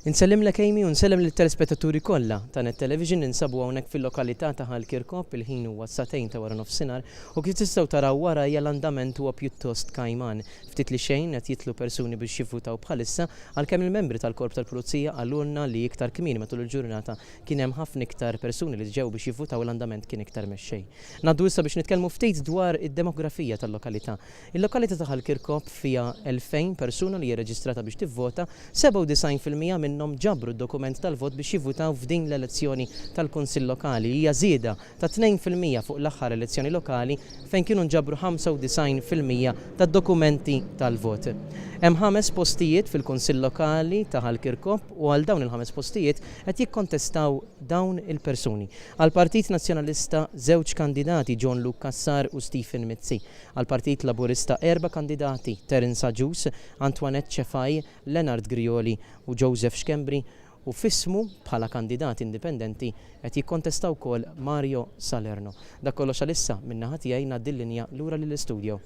Insellim lek Amy u nsellem lill-telespettaturi kollha ta' Net Television insabu hawnhekk fil-lokalità ta' Ħalkirkop il-ħin huwa satejn ta' wara nofsinhar u kif tistgħu taraw wara hija l-andament huwa pjuttost kajman. Ftit li xejn qed jitlu persuni biex jivvutaw bħalissa għalkemm il-membri tal-Korp tal-Pulizija qalulna li iktar kmieni matul il-ġurnata kien hemm ħafna iktar persuni li ġew biex jivvutaw l-andament kien iktar mexxej. Ngħaddu issa biex nitkellmu ftit dwar id-demografija tal-lokalità. Il-lokalità ta' Ħalkirkop fiha 2000 persuna li jirreġistrata biex tivvota, 97% minnhom ġabru d-dokument tal-vot biex jivvutaw f'din l-elezzjoni tal-Kunsill Lokali. Hija żieda ta' 2% fuq l-aħħar elezzjoni lokali fejn kienu nġabru 95% tad-dokumenti tal-vot. Hemm 5 postijiet fil-Kunsill Lokali ta' Ħalkirkop u għal dawn il-5 postijiet qed jikkontestaw dawn il-persuni. Għal Partit Nazzjonalista 2 kandidati John Luke Kassar u Stephen Mizzi. Għal Partit Laburista 4 kandidati Terence Agius, Antoinette Cefaj, Leonard Grioli u Joseph Xkembri u fismu bħala kandidati indipendenti qed jikkontestaw ukoll Mario Salerno. Dak kollox għalissa min-naħa tiegħi ngħaddi l-linja lura lill-istudio.